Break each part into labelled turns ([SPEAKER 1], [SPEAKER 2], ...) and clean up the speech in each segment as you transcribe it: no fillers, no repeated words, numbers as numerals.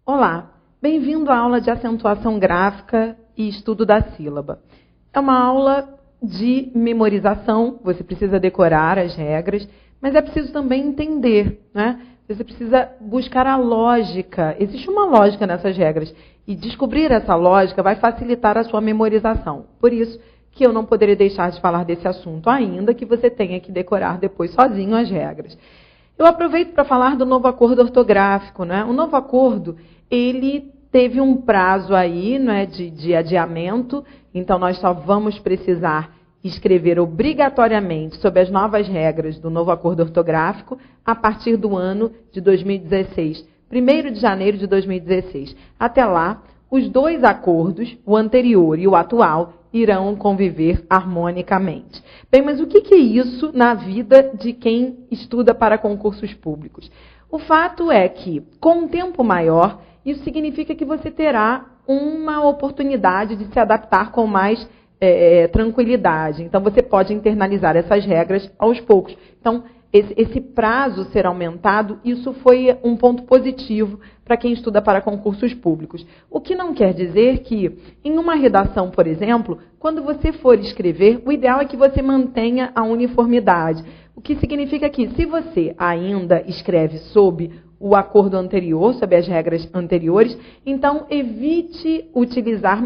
[SPEAKER 1] Olá, bem-vindo à aula de acentuação gráfica e estudo da sílaba. É uma aula de memorização, você precisa decorar as regras, mas é preciso também entender, né? Você precisa buscar a lógica. Existe uma lógica nessas regras e descobrir essa lógica vai facilitar a sua memorização. Por isso que eu não poderia deixar de falar desse assunto ainda, que você tenha que decorar depois sozinho as regras. Eu aproveito para falar do novo acordo ortográfico, né? O novo acordo, ele teve um prazo aí, né, de adiamento, então nós só vamos precisar escrever obrigatoriamente sobre as novas regras do novo acordo ortográfico a partir do ano de 2016, 1º de janeiro de 2016. Até lá, os dois acordos, o anterior e o atual, irão conviver harmonicamente. Bem, mas o que é isso na vida de quem estuda para concursos públicos? O fato é que, com um tempo maior, isso significa que você terá uma oportunidade de se adaptar com mais tranquilidade. Então, você pode internalizar essas regras aos poucos. Então, esse prazo ser aumentado, isso foi um ponto positivo para quem estuda para concursos públicos. O que não quer dizer que, em uma redação, por exemplo, quando você for escrever, o ideal é que você mantenha a uniformidade. O que significa que, se você ainda escreve sob o acordo anterior, sob as regras anteriores, então evite utilizar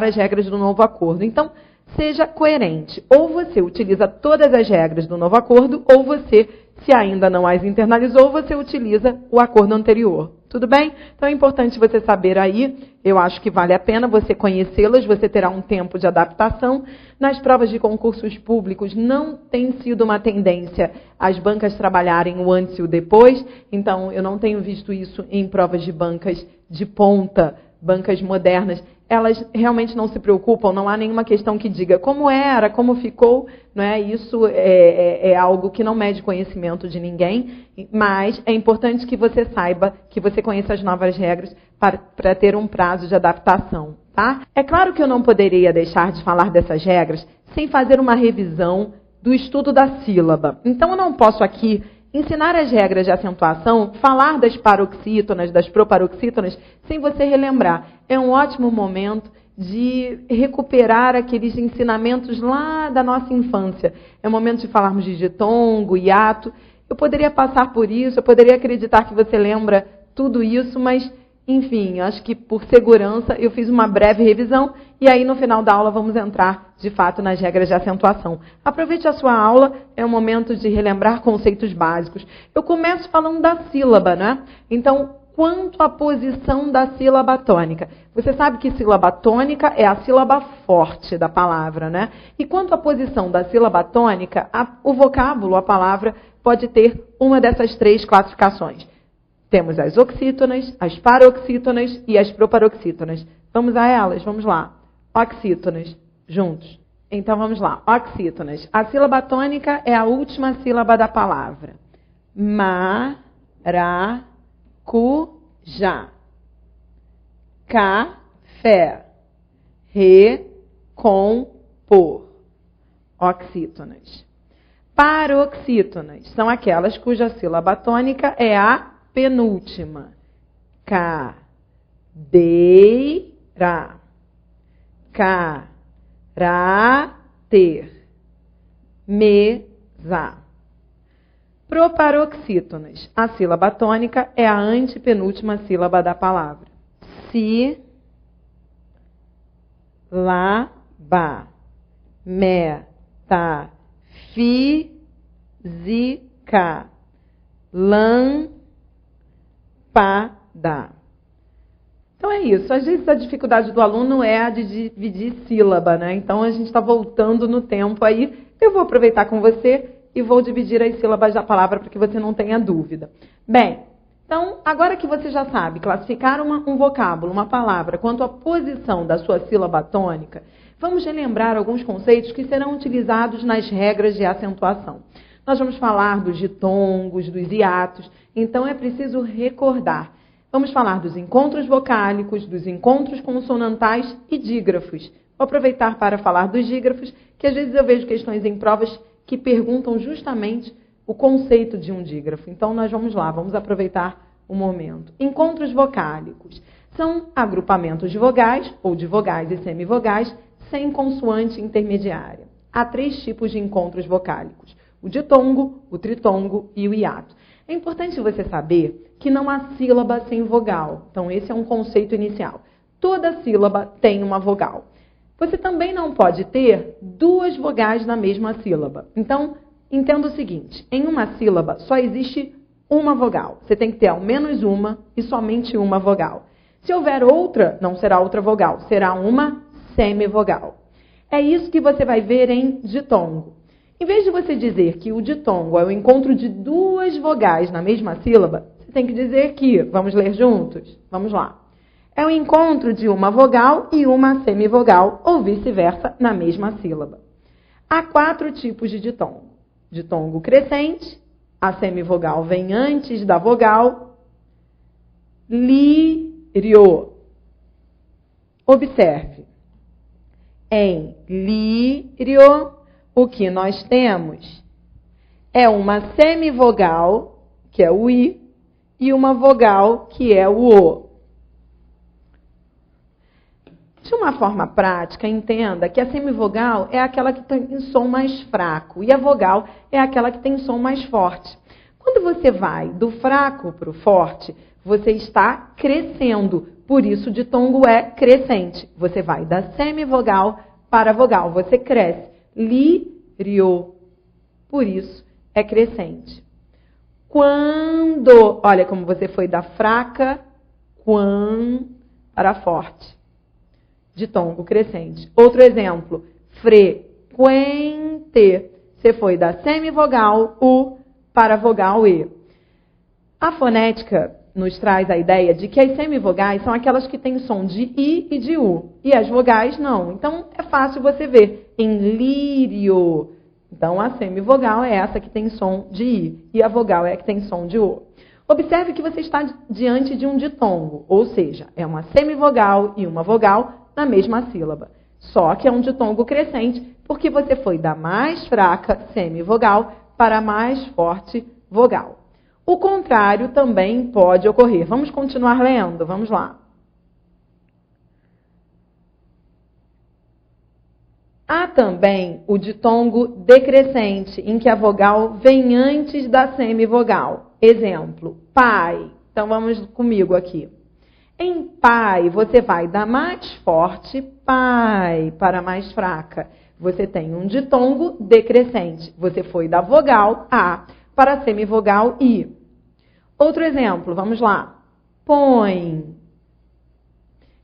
[SPEAKER 1] as regras do novo acordo. Então, seja coerente. Ou você utiliza todas as regras do novo acordo, ou você, se ainda não as internalizou, você utiliza o acordo anterior. Tudo bem? Então é importante você saber aí, eu acho que vale a pena você conhecê-las, você terá um tempo de adaptação. Nas provas de concursos públicos não tem sido uma tendência as bancas trabalharem o antes e o depois, então eu não tenho visto isso em provas de bancas de ponta, bancas modernas. Elas realmente não se preocupam, não há nenhuma questão que diga como era, como ficou, não é? Isso é algo que não mede conhecimento de ninguém, mas é importante que você saiba, que você conheça as novas regras para ter um prazo de adaptação, tá? É claro que eu não poderia deixar de falar dessas regras sem fazer uma revisão do estudo da sílaba. Então eu não posso aqui ensinar as regras de acentuação, falar das paroxítonas, das proparoxítonas, sem você relembrar. É um ótimo momento de recuperar aqueles ensinamentos lá da nossa infância. É o momento de falarmos de ditongo, hiato. Eu poderia passar por isso, eu poderia acreditar que você lembra tudo isso, mas, enfim, acho que por segurança eu fiz uma breve revisão e aí no final da aula vamos entrar, de fato, nas regras de acentuação. Aproveite a sua aula, é um momento de relembrar conceitos básicos. Eu começo falando da sílaba, né? Então, quanto à posição da sílaba tônica. Você sabe que sílaba tônica é a sílaba forte da palavra, né? E quanto à posição da sílaba tônica, o vocábulo, a palavra, pode ter uma dessas três classificações. Temos as oxítonas, as paroxítonas e as proparoxítonas. Vamos a elas? Vamos lá. Oxítonas, juntos. Então, vamos lá. Oxítonas. A sílaba tônica é a última sílaba da palavra. Maracujá. Café. Recompor. Oxítonas. Paroxítonas são aquelas cuja sílaba tônica é a penúltima. Cadeira. Caráter. Mesa. Proparoxítonas. A sílaba tônica é a antepenúltima sílaba da palavra. Sílaba. Metafísica. Lâmpada. Então é isso. Às vezes a dificuldade do aluno é a de dividir sílaba, né? Então a gente está voltando no tempo aí. Eu vou aproveitar com você e vou dividir as sílabas da palavra para que você não tenha dúvida. Bem, então agora que você já sabe classificar um vocábulo, uma palavra, quanto à posição da sua sílaba tônica, vamos relembrar alguns conceitos que serão utilizados nas regras de acentuação. Nós vamos falar dos ditongos, dos hiatos, então é preciso recordar. Vamos falar dos encontros vocálicos, dos encontros consonantais e dígrafos. Vou aproveitar para falar dos dígrafos, que às vezes eu vejo questões em provas que perguntam justamente o conceito de um dígrafo. Então, nós vamos lá, vamos aproveitar o momento. Encontros vocálicos são agrupamentos de vogais, ou de vogais e semivogais, sem consoante intermediária. Há 3 tipos de encontros vocálicos: o ditongo, o tritongo e o hiato. É importante você saber que não há sílaba sem vogal. Então, esse é um conceito inicial. Toda sílaba tem uma vogal. Você também não pode ter 2 vogais na mesma sílaba. Então, entenda o seguinte: em uma sílaba só existe uma vogal. Você tem que ter ao menos uma e somente uma vogal. Se houver outra, não será outra vogal, será uma semivogal. É isso que você vai ver em ditongo. Em vez de você dizer que o ditongo é o encontro de 2 vogais na mesma sílaba, você tem que dizer que, vamos ler juntos? Vamos lá. É o encontro de uma vogal e uma semivogal, ou vice-versa, na mesma sílaba. Há 4 tipos de ditongo. Ditongo crescente, a semivogal vem antes da vogal. Lírio. Observe. Em lírio, o que nós temos é uma semivogal, que é o I, e uma vogal, que é o O. De uma forma prática, entenda que a semivogal é aquela que tem som mais fraco e a vogal é aquela que tem som mais forte. Quando você vai do fraco para o forte, você está crescendo. Por isso, o ditongo é crescente. Você vai da semivogal para a vogal. Você cresce. Lírio. Por isso, é crescente. Quando, olha como você foi da fraca, para a forte. Ditongo crescente. Outro exemplo, frequente. Você foi da semivogal U para a vogal E. A fonética nos traz a ideia de que as semivogais são aquelas que têm som de I e de U. E as vogais não. Então, é fácil você ver. Em lírio. Então, a semivogal é essa que tem som de I. E a vogal é a que tem som de U. Observe que você está diante de um ditongo. Ou seja, é uma semivogal e uma vogal na mesma sílaba. Só que é um ditongo crescente, porque você foi da mais fraca semivogal para a mais forte vogal. O contrário também pode ocorrer. Vamos continuar lendo? Vamos lá. Há também o ditongo decrescente, em que a vogal vem antes da semivogal. Exemplo, pai. Então, vamos comigo aqui. Em pai, você vai da mais forte, pai, para a mais fraca. Você tem um ditongo decrescente. Você foi da vogal A para a semivogal I. Outro exemplo, vamos lá. Põe.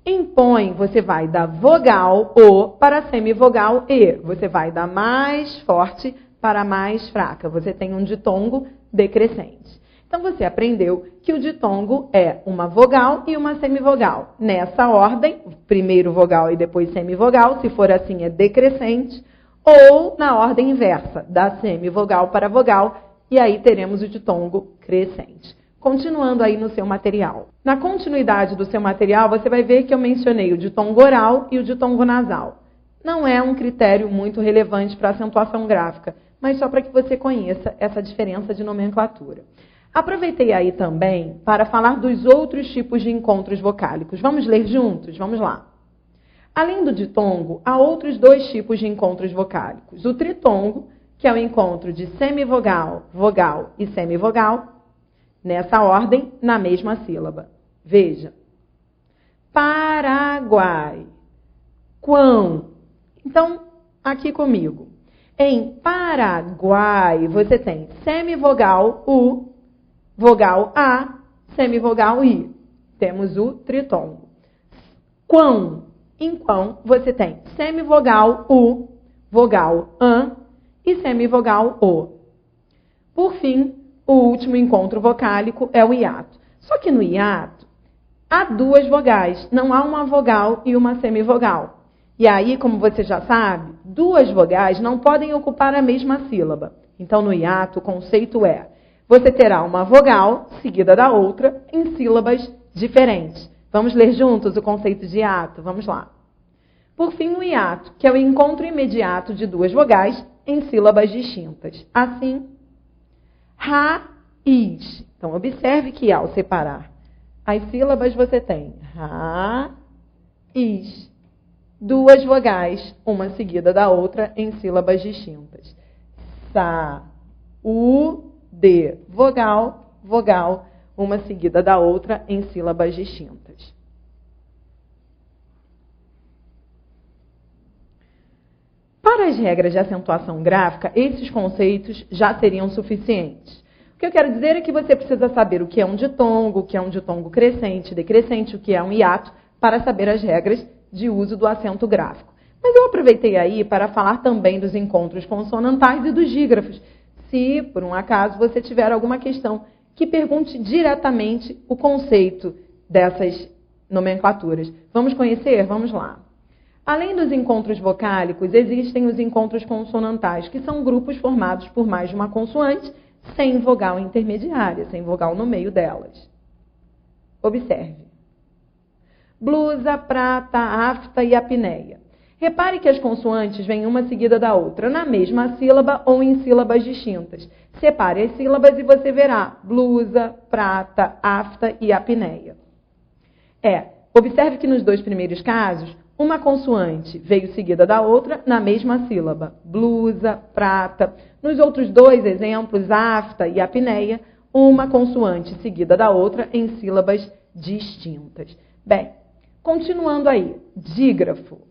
[SPEAKER 1] Em põe, você vai da vogal O para a semivogal E. Você vai da mais forte para a mais fraca. Você tem um ditongo decrescente. Então, você aprendeu que o ditongo é uma vogal e uma semivogal. Nessa ordem, primeiro vogal e depois semivogal, se for assim é decrescente, ou na ordem inversa, da semivogal para a vogal, e aí teremos o ditongo crescente. Continuando aí no seu material. Na continuidade do seu material, você vai ver que eu mencionei o ditongo oral e o ditongo nasal. Não é um critério muito relevante para a acentuação gráfica, mas só para que você conheça essa diferença de nomenclatura. Aproveitei aí também para falar dos outros tipos de encontros vocálicos. Vamos ler juntos? Vamos lá. Além do ditongo, há outros 2 tipos de encontros vocálicos. O tritongo, que é o encontro de semivogal, vogal e semivogal, nessa ordem, na mesma sílaba. Veja. Paraguai. Quão. Então, aqui comigo. Em Paraguai, você tem semivogal U, vogal A, semivogal I. Temos o tritongo. Quão. Em quão, você tem semivogal U, vogal AN e semivogal O. Por fim, o último encontro vocálico é o hiato. Só que no hiato, há 2 vogais. Não há uma vogal e uma semivogal. E aí, como você já sabe, 2 vogais não podem ocupar a mesma sílaba. Então, no hiato, o conceito é: você terá uma vogal seguida da outra em sílabas diferentes. Vamos ler juntos o conceito de hiato? Vamos lá. Por fim, o hiato, que é o encontro imediato de 2 vogais em sílabas distintas. Assim, is. Então, observe que ao separar as sílabas, você tem ra, is. Duas vogais, uma seguida da outra, em sílabas distintas. Sa, u, de. Vogal, vogal, uma seguida da outra, em sílabas distintas. Para as regras de acentuação gráfica, esses conceitos já seriam suficientes. O que eu quero dizer é que você precisa saber o que é um ditongo, o que é um ditongo crescente, decrescente, o que é um hiato, para saber as regras de uso do acento gráfico. Mas eu aproveitei aí para falar também dos encontros consonantais e dos dígrafos, se, por um acaso, você tiver alguma questão que pergunte diretamente o conceito dessas nomenclaturas. Vamos conhecer? Vamos lá. Além dos encontros vocálicos, existem os encontros consonantais, que são grupos formados por mais de uma consoante, sem vogal intermediária, sem vogal no meio delas. Observe. Blusa, prata, afta e apneia. Repare que as consoantes vêm uma seguida da outra, na mesma sílaba ou em sílabas distintas. Separe as sílabas e você verá blusa, prata, afta e apneia. Observe que nos dois primeiros casos, uma consoante veio seguida da outra na mesma sílaba, blusa, prata. Nos outros dois exemplos, afta e apneia, uma consoante seguida da outra em sílabas distintas. Bem, continuando aí, dígrafo.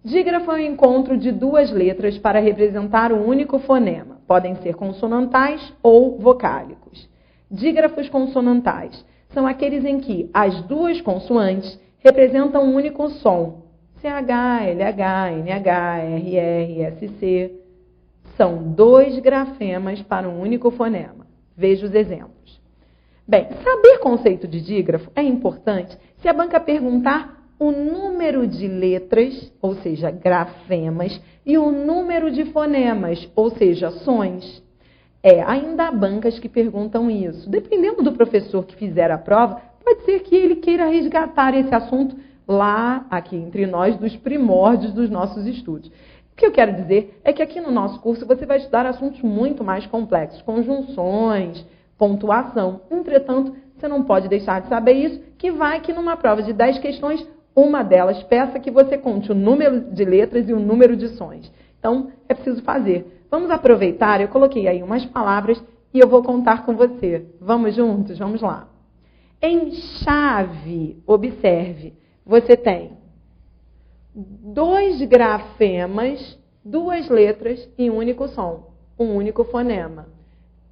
[SPEAKER 1] Dígrafo é o encontro de duas letras para representar um único fonema. Podem ser consonantais ou vocálicos. Dígrafos consonantais são aqueles em que as duas consoantes representam um único som. CH, LH, NH, RR, SC. São dois grafemas para um único fonema. Veja os exemplos. Bem, saber conceito de dígrafo é importante se a banca perguntar o número de letras, ou seja, grafemas, e o número de fonemas, ou seja, sons. Ainda há bancas que perguntam isso. Dependendo do professor que fizer a prova, pode ser que ele queira resgatar esse assunto lá, aqui entre nós, dos primórdios dos nossos estudos. O que eu quero dizer é que aqui no nosso curso você vai estudar assuntos muito mais complexos, conjunções, pontuação. Entretanto, você não pode deixar de saber isso, que vai que numa prova de 10 questões, uma delas peça que você conte o número de letras e o número de sons. Então, é preciso fazer. Vamos aproveitar, eu coloquei aí umas palavras e eu vou contar com você. Vamos juntos? Vamos lá. Em chave, observe, você tem dois grafemas, duas letras e um único som, um único fonema.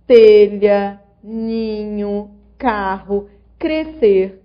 [SPEAKER 1] Telha, ninho, carro, crescer,